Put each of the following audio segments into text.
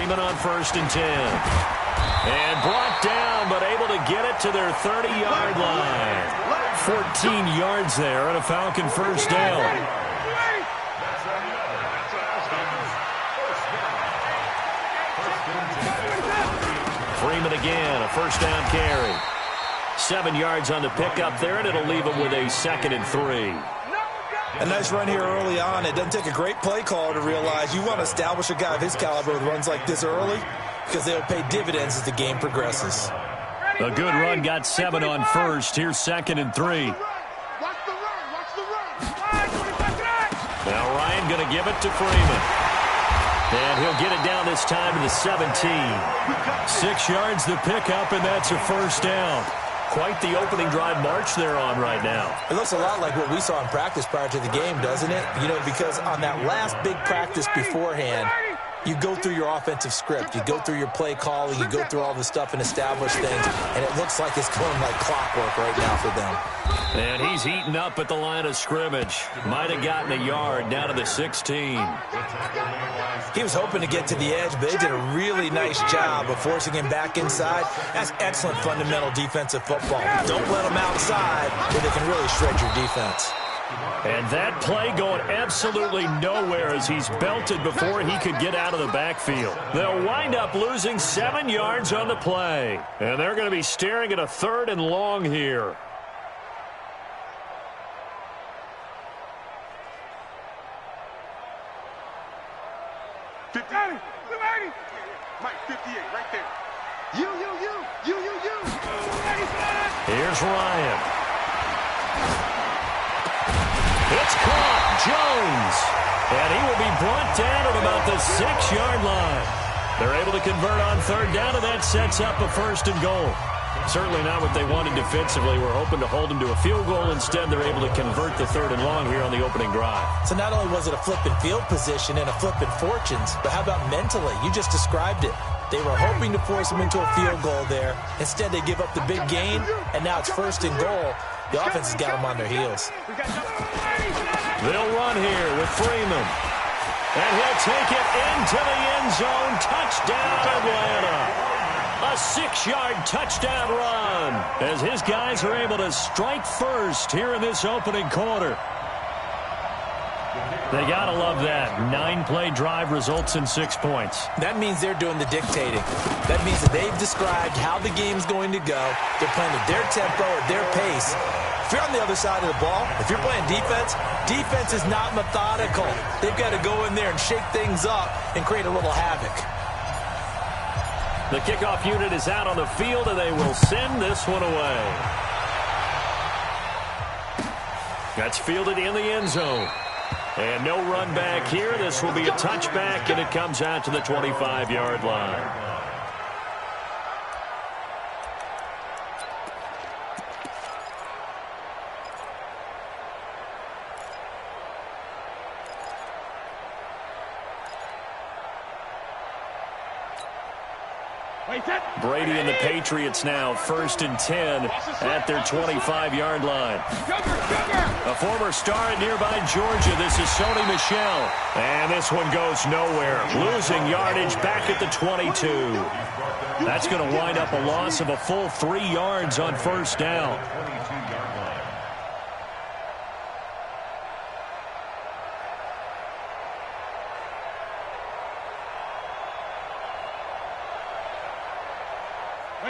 Freeman on 1st and 10. And brought down, but able to get it to their 30-yard line. 14 yards there and a Falcon first down. Freeman again, a first down carry. 7 yards on the pickup there, and it'll leave him with a 2nd and 3. A nice run here early on. It doesn't take a great play caller to realize you want to establish a guy of his caliber with runs like this early because they'll pay dividends as the game progresses. A good run got 7 on 1st. Here's 2nd and 3. Now Ryan going to give it to Freeman. And he'll get it down this time to the 17. 6 yards the pickup, and that's a first down. Quite the opening drive march they're on right now. It looks a lot like what we saw in practice prior to the game, doesn't it? You know, because on that last big practice beforehand, you go through your offensive script. You go through your play calling. You go through all the stuff and establish things. And it looks like it's going like clockwork right now for them. And he's heating up at the line of scrimmage. Might have gotten a yard down to the 16. He was hoping to get to the edge, but they did a really nice job of forcing him back inside. That's excellent fundamental defensive football. Don't let them outside where they can really shred your defense. And that play going absolutely nowhere as he's belted before he could get out of the backfield. They'll wind up losing 7 yards on the play. And they're going to be staring at a 3rd and long here. Mike, 58, right there. Here's Ryan. It's caught. Jones. And he will be brought down at about the 6-yard line. They're able to convert on 3rd down, and that sets up a 1st and goal. Certainly not what they wanted defensively. We're hoping to hold them to a field goal. Instead, they're able to convert the 3rd and long here on the opening drive. So not only was it a flipping field position and a flipping fortunes, but how about mentally? You just described it. They were hoping to force them into a field goal there. Instead, they give up the big gain, and now it's 1st and goal. The offense has got them on their heels. They'll run here with Freeman. And he'll take it into the end zone. Touchdown, Atlanta. A 6-yard touchdown run as his guys are able to strike first here in this opening quarter. They got to love that. 9-play drive results in 6 points. That means they're doing the dictating. That means that they've described how the game's going to go. They're playing at their tempo, at their pace. If you're on the other side of the ball, if you're playing defense, defense is not methodical. They've got to go in there and shake things up and create a little havoc. The kickoff unit is out on the field, and they will send this one away. That's fielded in the end zone. And no run back here. This will be a touchback, and it comes out to the 25-yard line. Brady and the Patriots now 1st and 10 at their 25-yard line. A former star in nearby Georgia, this is Sony Michel. And this one goes nowhere. Losing yardage back at the 22. That's going to wind up a loss of a full 3 yards on 1st down.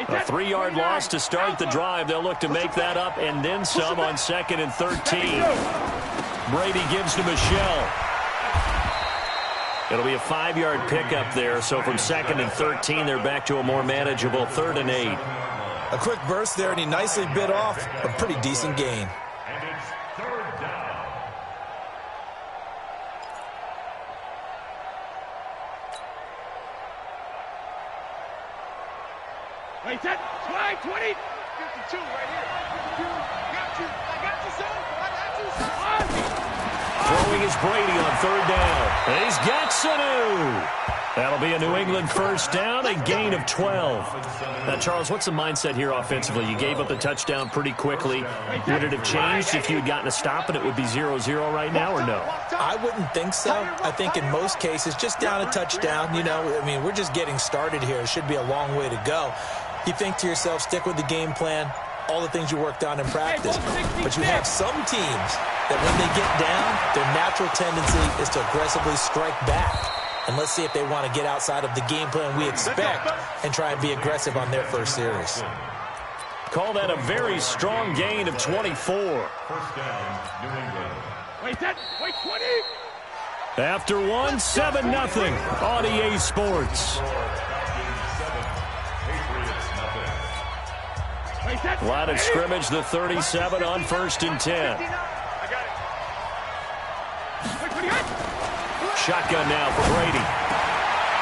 A 3-yard loss to start the drive. They'll look to make that up and then some on 2nd and 13. Brady gives to Michel. It'll be a 5-yard pickup there. So from 2nd and 13, they're back to a more manageable 3rd and 8. A quick burst there, and he nicely bit off a pretty decent gain. Wait, that 20, 52 right here. I got you, son. I got you, son. Throwing is Brady on third down. He's got Sanu. That'll be a New England first down, a gain of 12. Now, Charles, what's the mindset here offensively? You gave up the touchdown pretty quickly. Would it have changed if you had gotten a stop and it would be 0-0 right now, or no? I wouldn't think so. I think in most cases, just down a touchdown, you know, I mean, we're just getting started here. It should be a long way to go. You think to yourself, stick with the game plan, all the things you worked on in practice. But you have some teams that when they get down, their natural tendency is to aggressively strike back. And let's see if they want to get outside of the game plan we expect and try and be aggressive on their first series. Call that a very strong gain of 24. First down, New England. Wait, 20. After 7-0 on EA Sports. Line of scrimmage, the 37 on 1st and 10. Shotgun now for Brady.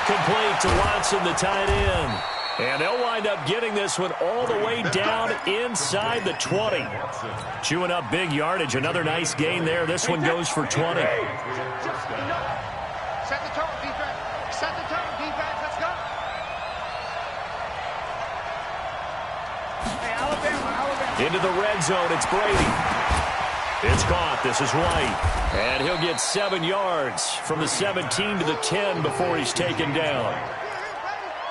Complete to Watson, the tight end. And they'll wind up getting this one all the way down inside the 20. Chewing up big yardage. Another nice gain there. This one goes for 20. Set the tone, defense. Set the tone, defense. Let's go. Hey, Alabama. Into the red zone, it's Brady. It's caught. This is White. And he'll get 7 yards from the 17 to the 10 before he's taken down.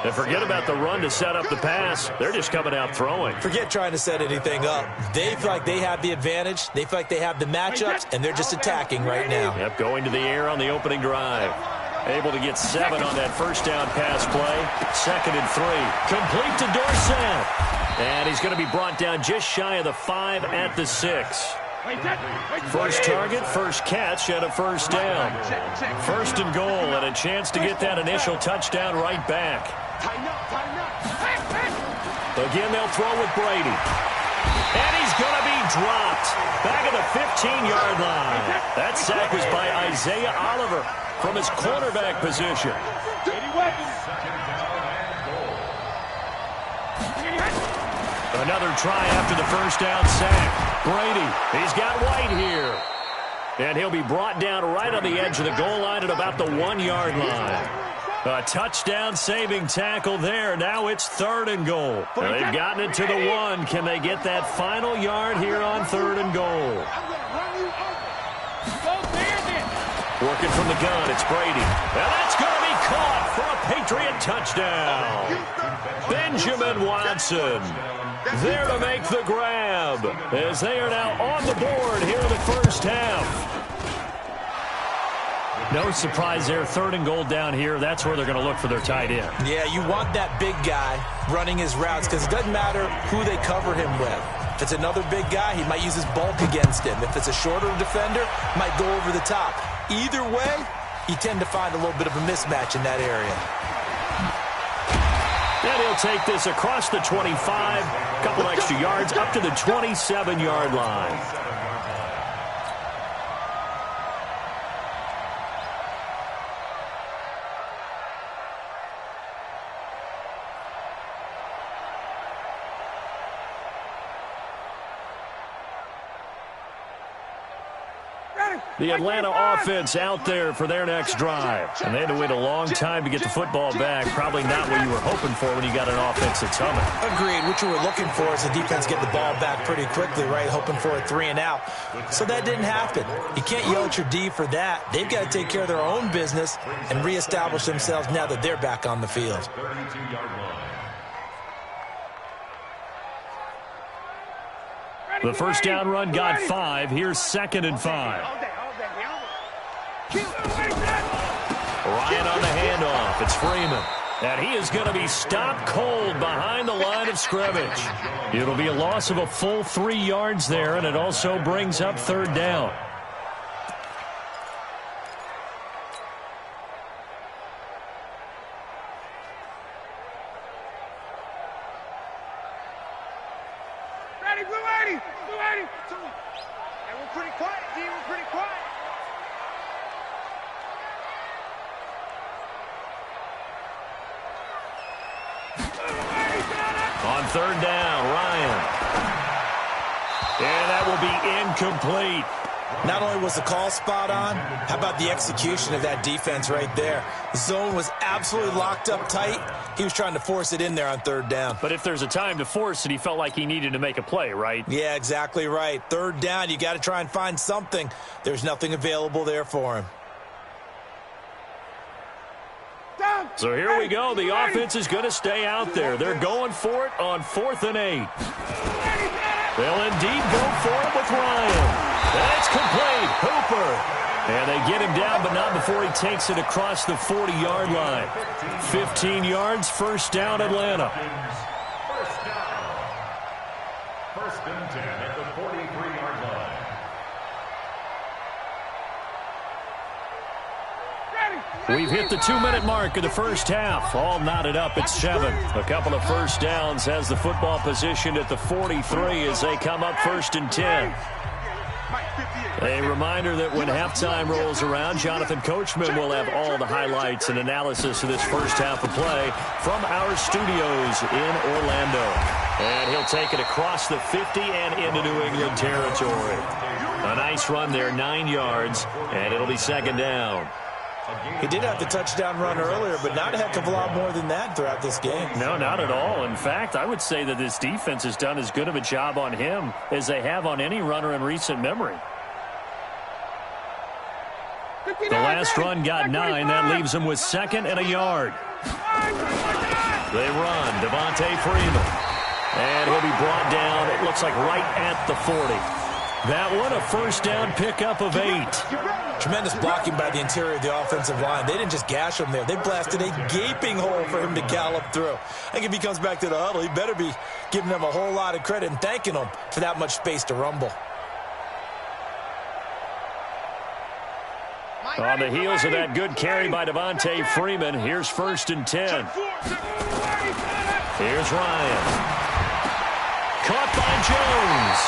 And forget about the run to set up the pass. They're just coming out throwing. Forget trying to set anything up. They feel like they have the advantage. They feel like they have the matchups, and they're just attacking right now. Yep, going to the air on the opening drive. Able to get 7 on that first down pass play. 2nd and 3. Complete to Dorsett. And he's going to be brought down just shy of the 5 at the 6. First target, first catch, and a first down. 1st and goal, and a chance to get that initial touchdown right back. Again, they'll throw with Brady. And he's going to be dropped. Back at the 15-yard line. That sack was by Isaiah Oliver from his quarterback position. Another try after the first down sack. Brady, he's got White here. And he'll be brought down right on the edge of the goal line at about the 1-yard line. A touchdown-saving tackle there. Now it's 3rd and goal. They've gotten it to the 1. Can they get that final yard here on 3rd and goal? Working from the gun, it's Brady. And that's going to be caught for a Patriot touchdown. Benjamin Watson there to make the grab as they are now on the board here in the first half. No surprise there, 3rd and goal down here. That's where they're going to look for their tight end. Yeah, you want that big guy running his routes because it doesn't matter who they cover him with. If it's another big guy, he might use his bulk against him. If it's a shorter defender, might go over the top. Either way, you tend to find a little bit of a mismatch in that area. And he'll take this across the 25, a couple extra yards, up to the 27-yard line. The Atlanta offense out there for their next drive. And they had to wait a long time to get the football back. Probably not what you were hoping for when you got an offense that's humming. Agreed. What you were looking for is the defense get the ball back pretty quickly, right? Hoping for a 3 and out. So that didn't happen. You can't yell at your D for that. They've got to take care of their own business and reestablish themselves now that they're back on the field. The first down run got 5. Here's 2nd and 5. Ryan on the handoff. It's Freeman. And he is going to be stopped cold behind the line of scrimmage. It'll be a loss of a full 3 yards there, and it also brings up 3rd down. On 3rd down, Ryan. And that will be incomplete. Not only was the call spot on, how about the execution of that defense right there? The zone was absolutely locked up tight. He was trying to force it in there on third down. But if there's a time to force it, he felt like he needed to make a play, right? Yeah, exactly right. Third down, you got to try and find something. There's nothing available there for him. So here we go. The offense is going to stay out there. They're going for it on 4th and 8. They'll indeed go for it with Ryan. That's complete. Hooper. And they get him down, but not before he takes it across the 40-yard line. 15 yards, first down, Atlanta. First and 10 at the 43-yard line. We've hit the 2-minute mark of the first half. All knotted up at 7. A couple of first downs has the football positioned at the 43 as they come up first and 10. A reminder that when halftime rolls around, Jonathan Coachman will have all the highlights and analysis of this first half of play from our studios in Orlando. And he'll take it across the 50 and into New England territory. A nice run there, 9 yards, and it'll be second down. He did have the touchdown run earlier, but not a heck of a lot more than that throughout this game. No, not at all. In fact, I would say that this defense has done as good of a job on him as they have on any runner in recent memory. The last run got 9. That leaves them with 2nd and a yard. They run. Devontae Freeman. And he'll be brought down, it looks like right at the 40. That one, a first down pickup of 8. Tremendous blocking by the interior of the offensive line. They didn't just gash him there. They blasted a gaping hole for him to gallop through. I think if he comes back to the huddle, he better be giving them a whole lot of credit and thanking them for that much space to rumble. On the heels of that good carry by Devontae Freeman, here's first and 10. Here's Ryan. Caught by Jones.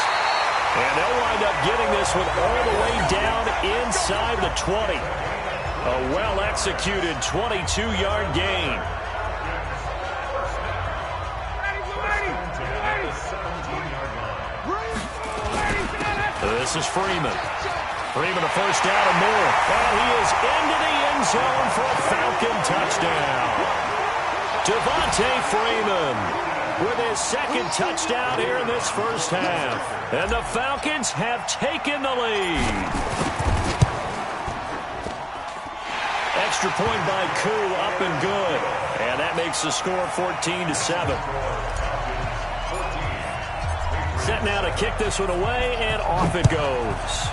And they'll wind up getting this one all the way down inside the 20. A well-executed 22-yard gain. This is Freeman. Freeman a first down and more. And he is into the end zone for a Falcon touchdown. Devontae Freeman with his second touchdown here in this first half. And the Falcons have taken the lead. Extra point by Koo, up and good. And that makes the score 14-7. Set now to kick this one away, and off it goes.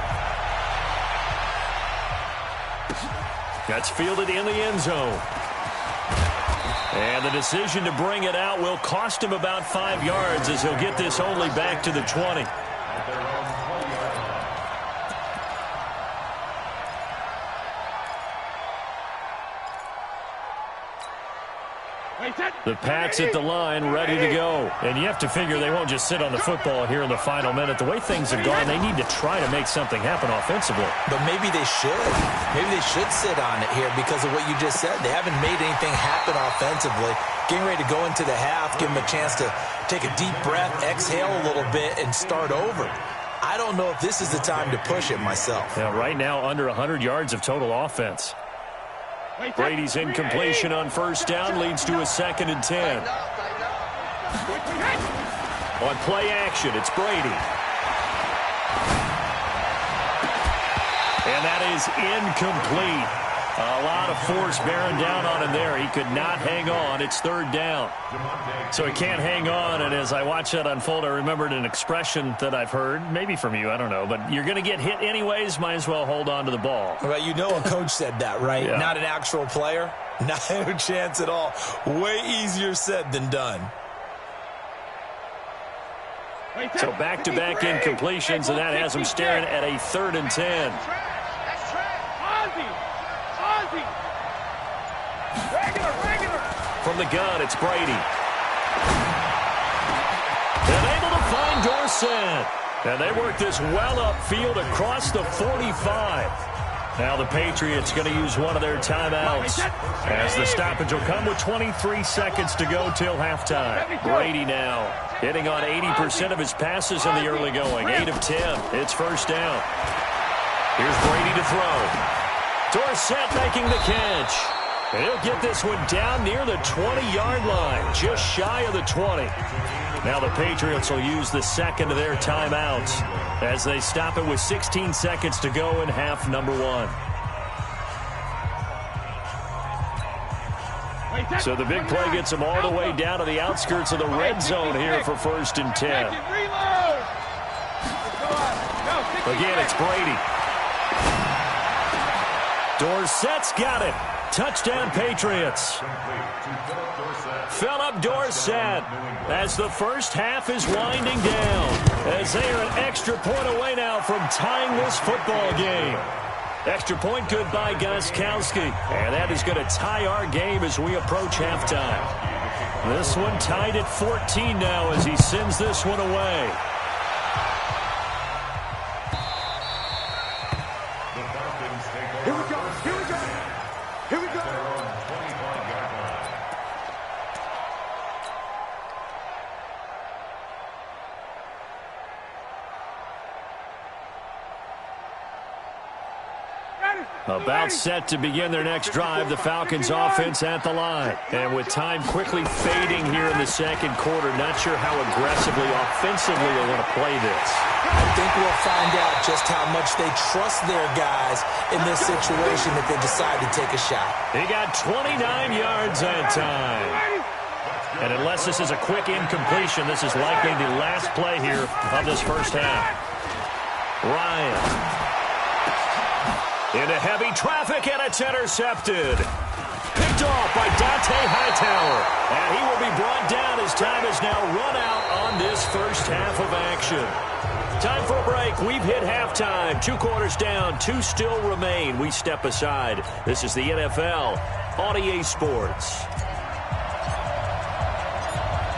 That's fielded in the end zone. And the decision to bring it out will cost him about 5 yards as he'll get this only back to the 20. The Pats at the line, ready to go. And you have to figure they won't just sit on the football here in the final minute. The way things have gone, they need to try to make something happen offensively. But maybe they should. Maybe they should sit on it here because of what you just said. They haven't made anything happen offensively. Getting ready to go into the half, give them a chance to take a deep breath, exhale a little bit, and start over. I don't know if this is the time to push it myself. Yeah, right now, under 100 yards of total offense. Brady's incompletion on first down leads to a 2nd and 10. On play action, it's Brady. And that is incomplete. A lot of force bearing down on him there. He could not hang on. It's 3rd down. So he can't hang on, and as I watch that unfold, I remembered an expression that I've heard, maybe from you, I don't know, but you're going to get hit anyways, might as well hold on to the ball. Well, you know a coach said that, right? Yeah. Not an actual player. Not a chance at all. Way easier said than done. So back-to-back incompletions, and that has him staring at a 3rd and 10. From the gun, it's Brady. And able to find Dorsett. And they work this well upfield across the 45. Now the Patriots going to use one of their timeouts as the stoppage will come with 23 seconds to go till halftime. Brady now hitting on 80% of his passes in the early going. 8 of 10. It's first down. Here's Brady to throw. Dorsett making the catch. And he'll get this one down near the 20-yard line, just shy of the 20. Now the Patriots will use the second of their timeouts as they stop it with 16 seconds to go in half number 1. So the big play gets them all the way down to the outskirts of the red zone here for 1st and 10. Again, it's Brady. Dorsett's got it. Touchdown, Patriots. Philip Dorsett as the first half is winding down, as they are an extra point away now from tying this football game. Extra point good by Gostkowski, and that is going to tie our game as we approach halftime. This one tied at 14 now as he sends this one away. Here we go. Here we go. Here we go. About set to begin their next drive, the Falcons offense at the line. And with time quickly fading here in the second quarter, not sure how aggressively, offensively they want to play this. I think we'll find out just how much they trust their guys in this situation if they decide to take a shot. He got 29 yards that time. And unless this is a quick incompletion, this is likely the last play here of this first half. Ryan. Into heavy traffic, and it's intercepted. Picked off by Dante Hightower. And he will be brought down as time is now run out on this first half of action. Time for a break. We've hit halftime. 2 quarters down, 2 still remain. We step aside. This is the NFL on EA Sports.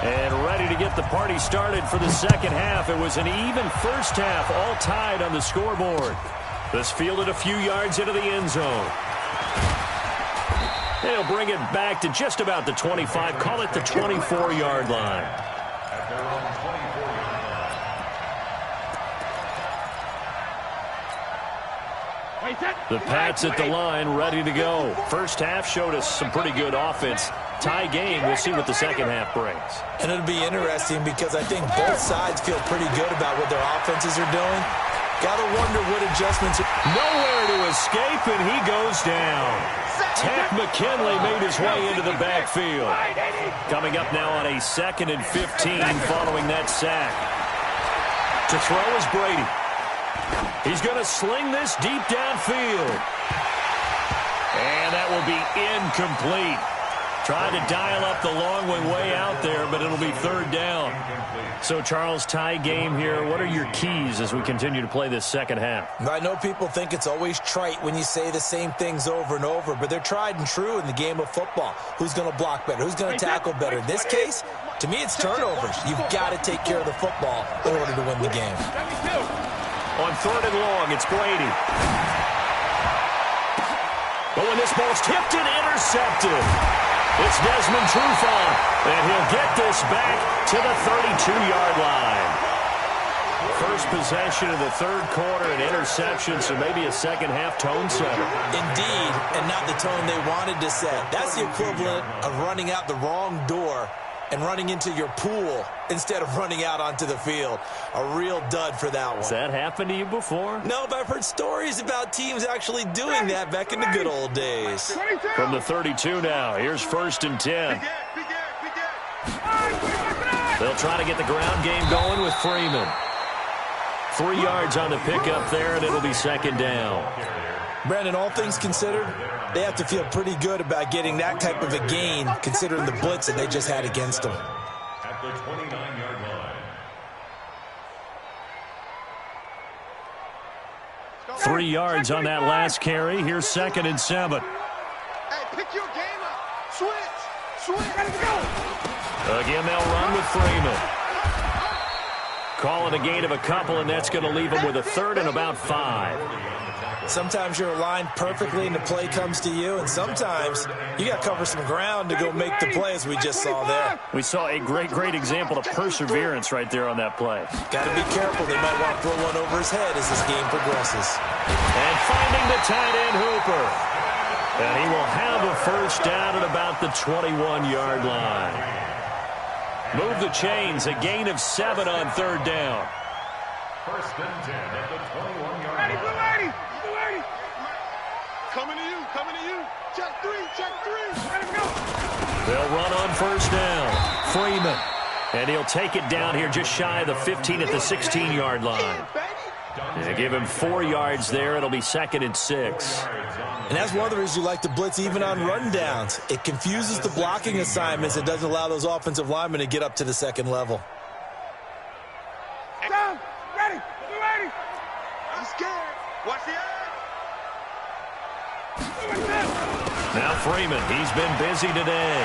And ready to get the party started for the second half. It was an even first half, all tied on the scoreboard. This fielded a few yards into the end zone. They'll bring it back to just about the 25. Call it the 24-yard line. The Pats at the line, ready to go. First half showed us some pretty good offense. Tie game. We'll see what the second half brings. And it'll be interesting because I think both sides feel pretty good about what their offenses are doing. Got to wonder what adjustments. Nowhere to escape, and he goes down. Tack McKinley made his way into the backfield. Coming up now on a 2nd and 15 following that sack. To throw is Brady. He's going to sling this deep downfield. And that will be incomplete. Trying to dial up the long one way out there, but it'll be 3rd down. So, Charles, tie game here. What are your keys as we continue to play this second half? I know people think it's always trite when you say the same things over and over, but they're tried and true in the game of football. Who's going to block better? Who's going to tackle better? In this case, to me, it's turnovers. You've got to take care of the football in order to win the game. On 3rd and long, it's Brady. But when this ball's tipped and intercepted, it's Desmond Trufant, and he'll get this back to the 32-yard line. First possession of the 3rd quarter, an interception, so maybe a second half tone setter. Indeed, and not the tone they wanted to set. That's the equivalent of running out the wrong door and running into your pool instead of running out onto the field. A real dud for that one. Has that happened to you before? No, but I've heard stories about teams actually doing that back in the good old days. From the 32 now, here's 1st and 10. They'll try to get the ground game going with Freeman. 3 yards on the pickup there, and it'll be 2nd down. Brandon, all things considered, they have to feel pretty good about getting that type of a gain, considering the blitz that they just had against them. At the 29-yard line. 3 yards on that last carry. Here's 2nd and 7. Hey, pick your game up. Switch. Let's go. Again, they'll run with Freeman. Call it a gain of a couple, and that's going to leave them with a 3rd and about 5. Sometimes you're aligned perfectly and the play comes to you, and sometimes you got to cover some ground to go make the play, as we just saw there. We saw a great example of perseverance right there on that play. Got to be careful. They might want to throw one over his head as this game progresses. And finding the tight end, Hooper. And he will have a first down at about the 21-yard line. Move the chains, a gain of 7 on third down. First and 10 at the 21-yard line. Coming to you. Check three. Let him go. They'll run on first down. Freeman. And he'll take it down here just shy of the 15 at the 16-yard line. They give him 4 yards there. It'll be 2nd and 6. And that's one of the reasons you like to blitz even on rundowns. It confuses the blocking assignments. It doesn't allow those offensive linemen to get up to the second level. Down. Ready. I'm scared. Watch the eye. Now Freeman, he's been busy today.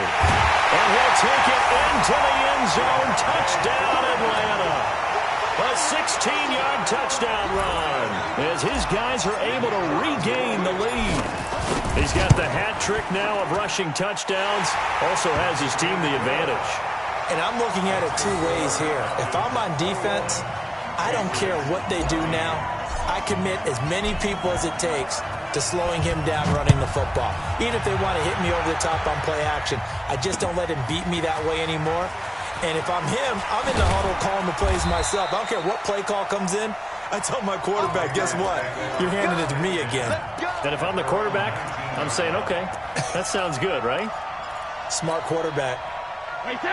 And he'll take it into the end zone. Touchdown, Atlanta. A 16-yard touchdown run as his guys are able to regain the lead. He's got the hat trick now of rushing touchdowns. Also has his team the advantage. And I'm looking at it 2 ways here. If I'm on defense, I don't care what they do now. I commit as many people as it takes to slowing him down running the football. Even if they want to hit me over the top on play action, I just don't let him beat me that way anymore. And if I'm him, I'm in the huddle calling the plays myself. I don't care what play call comes in. I tell my quarterback, guess what? You're handing it to me again. And if I'm the quarterback, I'm saying, okay, that sounds good, right? Smart quarterback.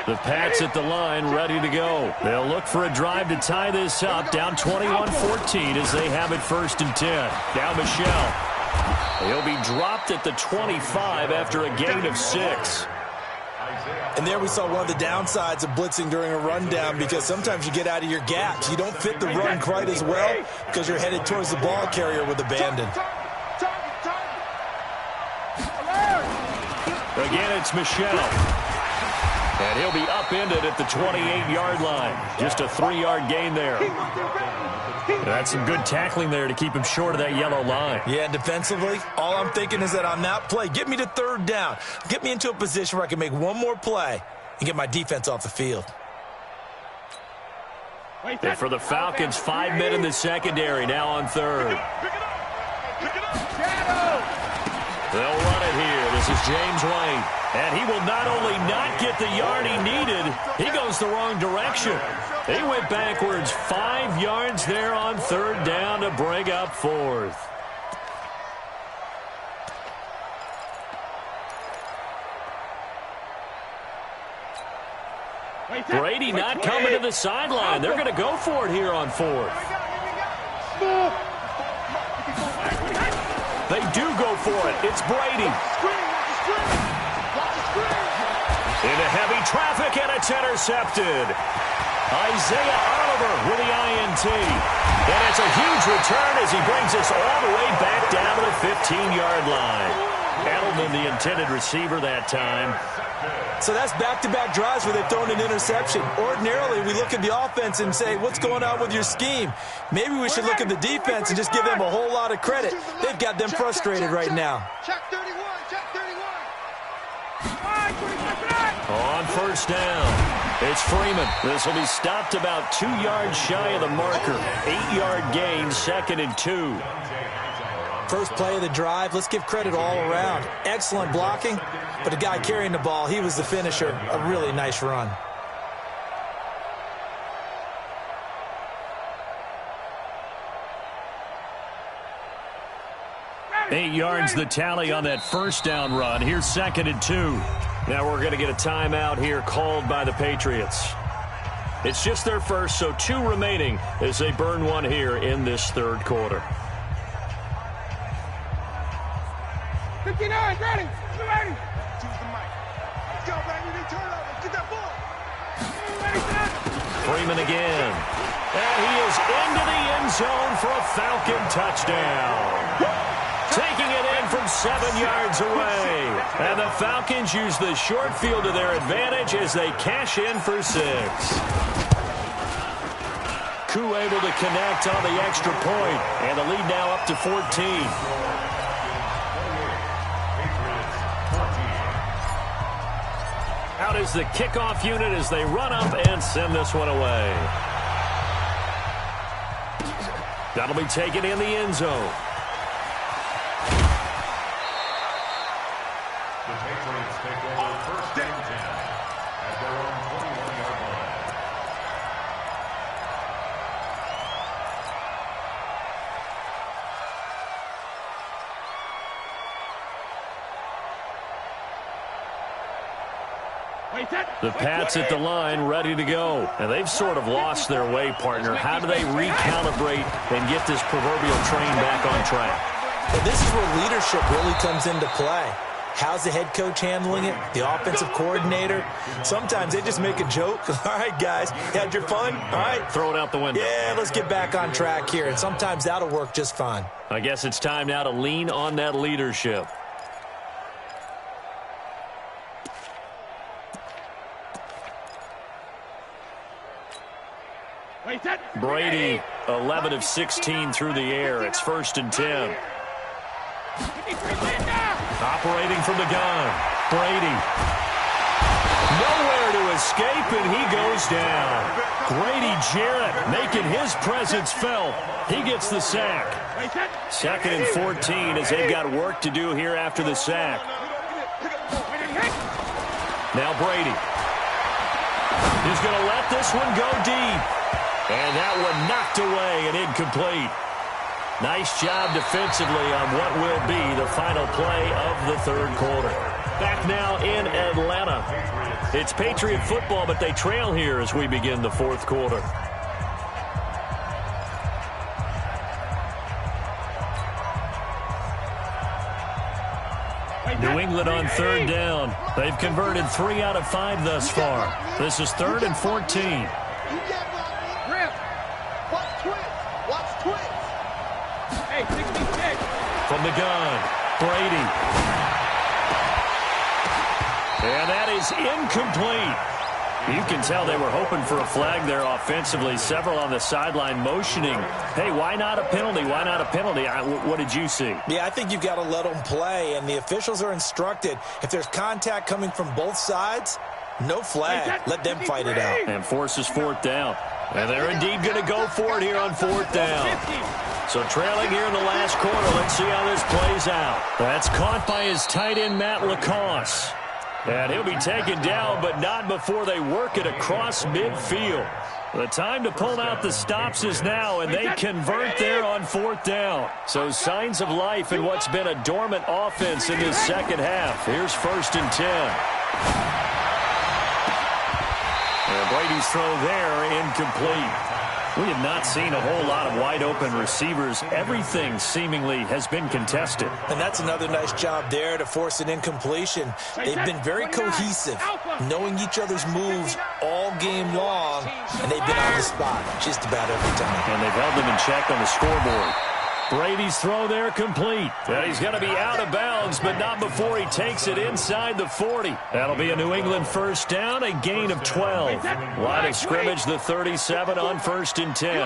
The Pats at the line, ready to go. They'll look for a drive to tie this up, down 21-14 as they have it 1st and 10. Now Michelle. He'll be dropped at the 25 after a gain of 6. And there we saw one of the downsides of blitzing during a rundown, because sometimes you get out of your gaps. You don't fit the run quite as well because you're headed towards the ball carrier with abandon. Again, it's Michelle. And he'll be upended at the 28-yard line. Just a 3-yard gain there. That's some good tackling there to keep him short of that yellow line. Yeah, and defensively, all I'm thinking is that on that play, get me to 3rd down. Get me into a position where I can make one more play and get my defense off the field. And for the Falcons, 5 men in the secondary now on 3rd. They'll run it here. This is James White. And he will not only not get the yard he needed, he goes the wrong direction. He went backwards 5 yards there on 3rd down to bring up 4th. Brady not coming to the sideline. They're going to go for it here on 4th. They do go for it. It's Brady. Into heavy traffic, and it's intercepted. Isaiah Oliver with the INT. And it's a huge return as he brings us all the way back down to the 15-yard line. Edelman, the intended receiver that time. So that's back-to-back drives where they've thrown an interception. Ordinarily, we look at the offense and say, what's going on with your scheme? Maybe we should look at the defense and just give them a whole lot of credit. They've got them frustrated right now. Check 31. On 1st down, it's Freeman. This will be stopped about 2 yards shy of the marker. 8-yard gain, 2nd and 2. First play of the drive, let's give credit all around. Excellent blocking, but the guy carrying the ball, he was the finisher. A really nice run. Eight yards the tally on that 1st down run. Here's 2nd and 2. Now we're going to get a timeout here called by the Patriots. It's just their first, so 2 remaining as they burn one here in this 3rd quarter. 59, ready. Choose the mic. Let's go, baby. They turn over. Get that ball. Freeman again. And he is into the end zone for a Falcon touchdown. Taking it in from 7 yards away. And the Falcons use the short field to their advantage as they cash in for 6. Coup able to connect on the extra point, and the lead now up to 14. Out is the kickoff unit as they run up and send this one away. That'll be taken in the end zone. The Patriots take over first and 10 at their own 21-yard line. The Pats at the line, ready to go. And they've sort of lost their way, partner. How do they recalibrate and get this proverbial train back on track? Well, this is where leadership really comes into play. How's the head coach handling it? The offensive coordinator? Sometimes they just make a joke. All right, guys, had your fun? All right. Throw it out the window. Yeah, let's get back on track here. And sometimes that'll work just fine. I guess it's time now to lean on that leadership. Brady, 11 of 16 through the air. It's 1st and 10. Operating from the gun. Brady. Nowhere to escape, and he goes down. Grady Jarrett making his presence felt. He gets the sack. 2nd and 14 as they've got work to do here after the sack. Now Brady. He's going to let this one go deep. And that one knocked away and incomplete. Nice job defensively on what will be the final play of the third quarter. Back now in Atlanta. It's Patriot football, but they trail here as we begin the fourth quarter. New England on 3rd down. They've converted 3 out of 5 thus far. This is 3rd and 14. From the gun, Brady. And that is incomplete. You can tell they were hoping for a flag there offensively. Several on the sideline motioning. Hey, why not a penalty? Why not a penalty? What did you see? Yeah, I think you've got to let them play, and the officials are instructed. If there's contact coming from both sides, no flag. Let them fight it out. And forces 4th down. And they're indeed going to go for it here on 4th down. So trailing here in the last quarter. Let's see how this plays out. That's caught by his tight end, Matt LaCosse. And he'll be taken down, but not before they work it across midfield. The time to pull out the stops is now, and they convert there on 4th down. So signs of life in what's been a dormant offense in this second half. Here's 1st and 10. And Brady's throw there incomplete. We have not seen a whole lot of wide-open receivers. Everything seemingly has been contested. And that's another nice job there to force an incompletion. They've been very cohesive, knowing each other's moves all game long, and they've been on the spot just about every time. And they've held them in check on the scoreboard. Brady's throw there complete. And he's going to be out of bounds, but not before he takes it inside the 40. That'll be a New England 1st down, a gain of 12. Line of scrimmage, the 37 on 1st and 10.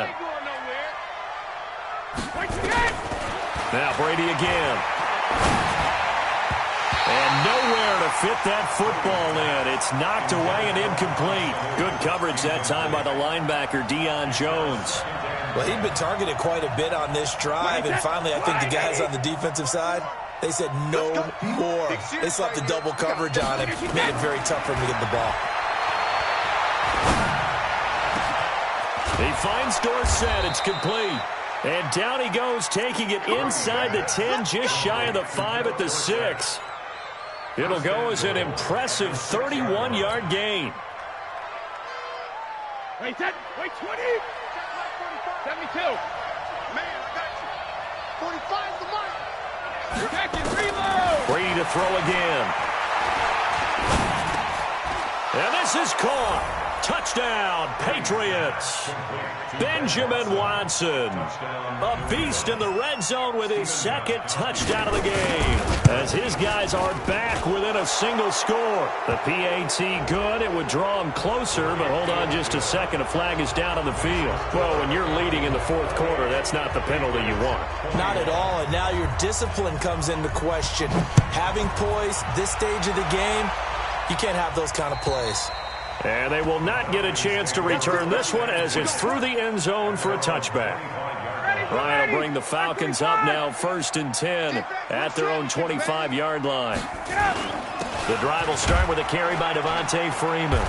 Now Brady again. And nowhere to fit that football in. It's knocked away and incomplete. Good coverage that time by the linebacker, Deion Jones. Well, he'd been targeted quite a bit on this drive, and finally I think the guys on the defensive side, they said no more. They slapped the double coverage on him, made it very tough for him to get the ball. He finds Dorsett. It's complete. And down he goes, taking it inside the 10, just shy of the 5 at the 6. It'll go as an impressive 31-yard gain. Wait, 20. 72. Man, I got you. 45's the mark. Back and reload. Brady to throw again. And this is caught. Touchdown, Patriots. Benjamin Watson, a beast in the red zone with his second touchdown of the game, as his guys are back within a single score. The PAT good. It would draw him closer, but hold on just a second. A flag is down on the field. Well, when you're leading in the fourth quarter, that's not the penalty you want. Not at all, and now your discipline comes into question. Having poise this stage of the game, you can't have those kind of plays. And they will not get a chance to return this one as it's through the end zone for a touchback. Ryan will bring the Falcons up now 1st and 10 at their own 25-yard line. The drive will start with a carry by Devontae Freeman.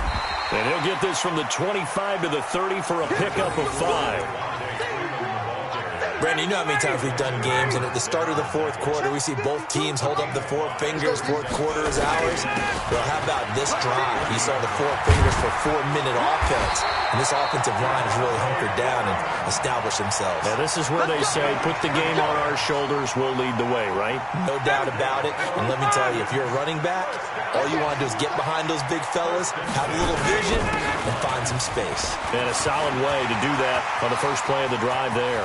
And he'll get this from the 25 to the 30 for a pickup of 5. Brandon, you know how many times we've done games, and at the start of the fourth quarter, we see both teams hold up the four fingers. Fourth quarter is ours. Well, how about this drive? You saw the four fingers for 4-minute offense, and this offensive line has really hunkered down and established themselves. Now, this is where they say, put the game on our shoulders, we'll lead the way, right? No doubt about it, and let me tell you, if you're a running back, all you want to do is get behind those big fellas, have a little vision, and find some space. And a solid way to do that on the first play of the drive there.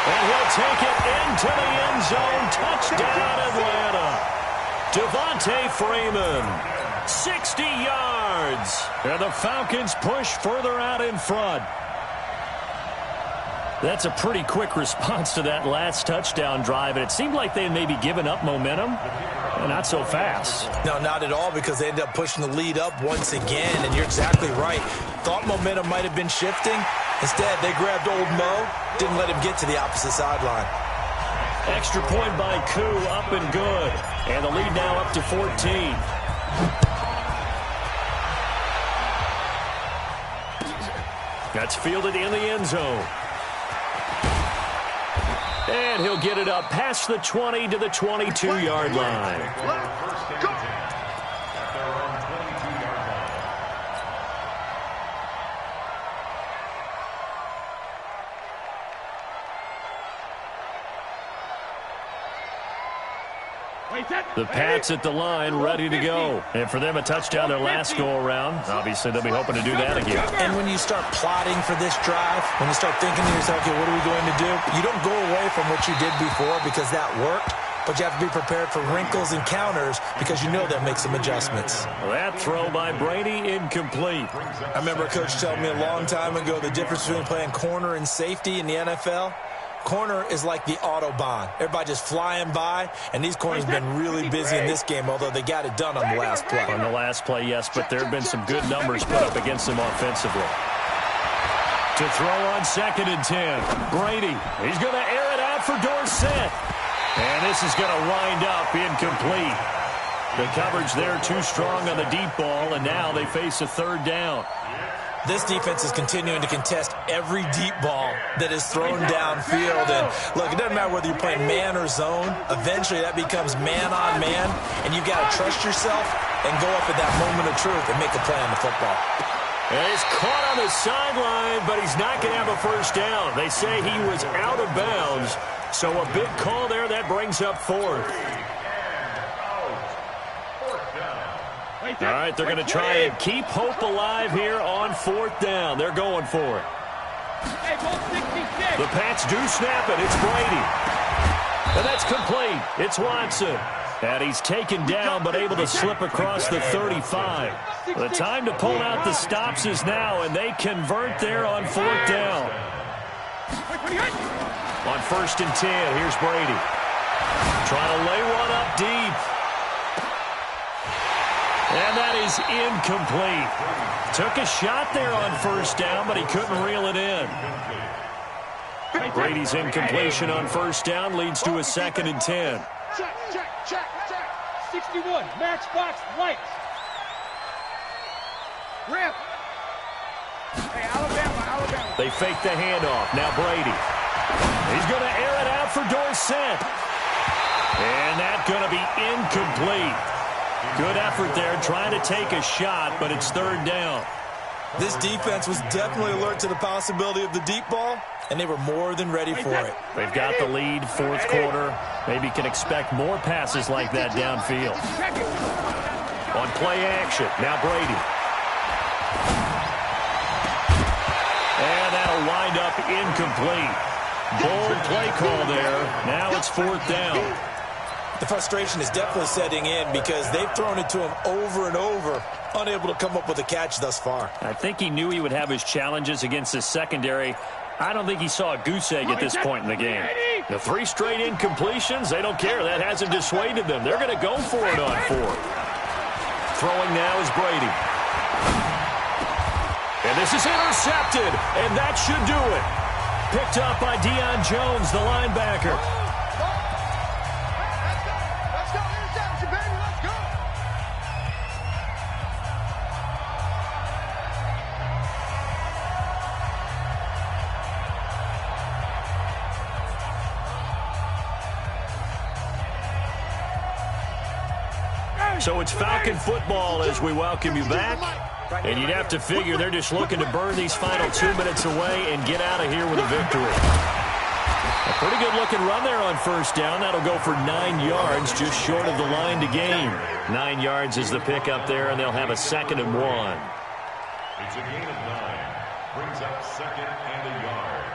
And he'll take it into the end zone. Touchdown, Atlanta. Devontae Freeman, 60 yards. And the Falcons push further out in front. That's a pretty quick response to that last touchdown drive, and it seemed like they had maybe given up momentum. Not so fast. No, not at all, because they ended up pushing the lead up once again, and you're exactly right. Thought momentum might have been shifting. Instead, they grabbed old Mo, didn't let him get to the opposite sideline. Extra point by Koo, up and good. And the lead now up to 14. That's fielded in the end zone. And he'll get it up past the 20 to the 22-yard line. The Pats at the line, ready to go. And for them, a touchdown their last go-around. Obviously, they'll be hoping to do that again. And when you start plotting for this drive, when you start thinking to yourself, okay, what are we going to do? You don't go away from what you did before because that worked, but you have to be prepared for wrinkles and counters because you know they'll make some adjustments. That throw by Brady, incomplete. I remember a coach telling me a long time ago the difference between playing corner and safety in the NFL. Corner is like the Autobahn. Everybody just flying by, and these corners have been really busy in this game, although they got it done on the last play. On the last play, yes, but there have been some good numbers put up against them offensively. To throw on 2nd and 10. Brady, he's going to air it out for Dorsett. And this is going to wind up incomplete. The coverage there too strong on the deep ball, and now they face a 3rd down. This defense is continuing to contest every deep ball that is thrown downfield. And, look, it doesn't matter whether you're playing man or zone. Eventually, that becomes man-on-man, and you've got to trust yourself and go up at that moment of truth and make a play on the football. And he's caught on the sideline, but he's not going to have a first down. They say he was out of bounds, so a big call there. That brings up 4th. All right, they're going to try and keep hope alive here on 4th down. They're going for it. The Pats do snap it. It's Brady. And that's complete. It's Watson. And he's taken down but able to slip across the 35. The time to pull out the stops is now, and they convert there on 4th down. On 1st and 10, here's Brady. Trying to lay one up deep. And that is incomplete. Took a shot there on 1st down, but he couldn't reel it in. Brady's incompletion on 1st down leads to a 2nd and 10. Check. 61, matchbox lights. Rip. Hey, Alabama. They fake the handoff. Now Brady. He's going to air it out for Dorsett. And that's going to be incomplete. Good effort there, trying to take a shot, but it's 3rd down. This defense was definitely alert to the possibility of the deep ball, and they were more than ready for it. They've got the lead, 4th quarter. Maybe can expect more passes like that downfield. On play action, now Brady. And that'll wind up incomplete. Bold play call there. Now it's 4th down. The frustration is definitely setting in because they've thrown it to him over and over, unable to come up with a catch thus far. I think he knew he would have his challenges against his secondary. I don't think he saw a goose egg at this point in the game. The 3 straight incompletions, they don't care. That hasn't dissuaded them. They're going to go for it on 4th. Throwing now is Brady. And this is intercepted, and that should do it. Picked up by Deion Jones, the linebacker. Let's go, interception, baby, let's go. So it's Falcon football as we welcome you back. And you'd have to figure they're just looking to burn these final 2 minutes away and get out of here with a victory. A pretty good-looking run there on 1st down. That'll go for 9 yards, just short of the line to gain. 9 yards is the pick up there, and they'll have a 2nd and 1. It's a gain of 9. Brings up 2nd and a yard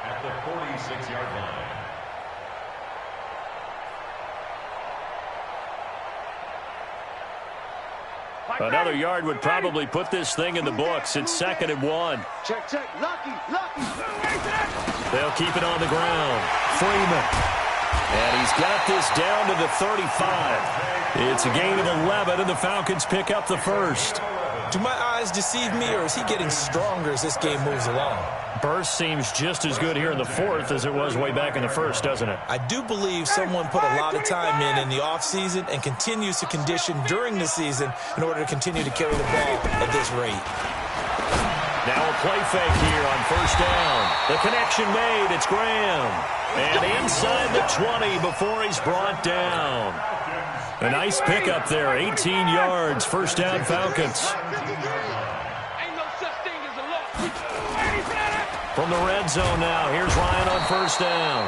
at the 46-yard line. Another yard would probably put this thing in the books. It's 2nd and 1. Check, check, lucky. They'll keep it on the ground. Freeman. And he's got this down to the 35. It's a gain of 11, and the Falcons pick up the 1st. Do my eyes deceive me, or is he getting stronger as this game moves along? Burst seems just as good here in the 4th as it was way back in the 1st, doesn't it? I do believe someone put a lot of time in the offseason and continues to condition during the season in order to continue to carry the ball at this rate. Now a play fake here on 1st down. The connection made. It's Graham. And inside the 20 before he's brought down. A nice pickup there. 18 yards. 1st down Falcons. From the red zone now, here's Ryan on 1st down.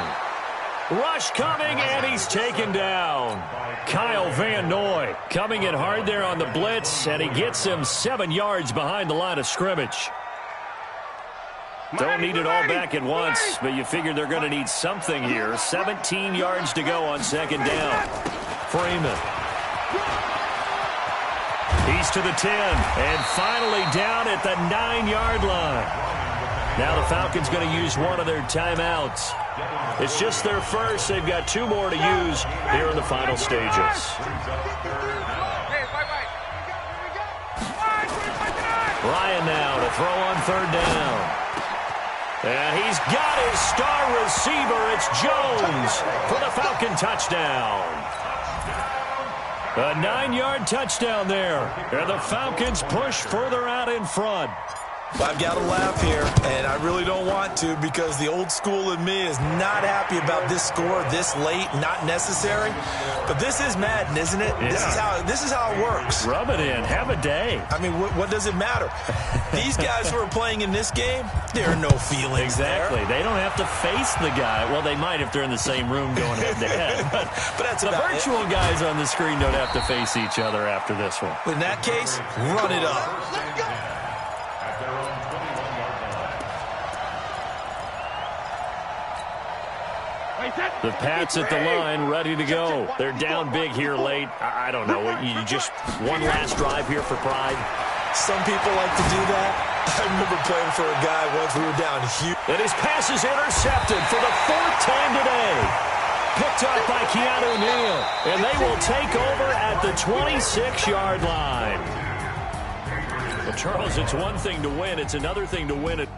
Rush coming, and he's taken down. Kyle Van Noy coming in hard there on the blitz, and he gets him 7 yards behind the line of scrimmage. Don't need it all back at once, but you figure they're going to need something here. 17 yards to go on 2nd down. Freeman. He's to the 10, and finally down at the 9-yard line. Now the Falcons going to use one of their timeouts. It's just their first. They've got 2 more to use here in the final stages. Ryan now to throw on 3rd down. And he's got his star receiver. It's Jones for the Falcon touchdown. A 9-yard touchdown there. And the Falcons push further out in front. I've got to laugh here, and I really don't want to because the old school in me is not happy about this score this late, not necessary. But this is Madden, isn't it? Yeah. This is how it works. Rub it in. Have a day. I mean, what does it matter? These guys who are playing in this game, there are no feelings Exactly. there. They don't have to face the guy. Well, they might if they're in the same room going head-to-head. But that's the about virtual it. guys on the screen don't have to face each other after this one. In that case, run it up. Let's go. At their own 21-yard line. The Pats at the line, ready to go. They're down big here late. I don't know. You just one last drive here for pride. Some people like to do that. I remember playing for a guy once we were down huge. And his pass is intercepted for the 4th time today. Picked up by Keanu Neal. And they will take over at the 26-yard line. Well, Charles, it's one thing to win. It's another thing to win it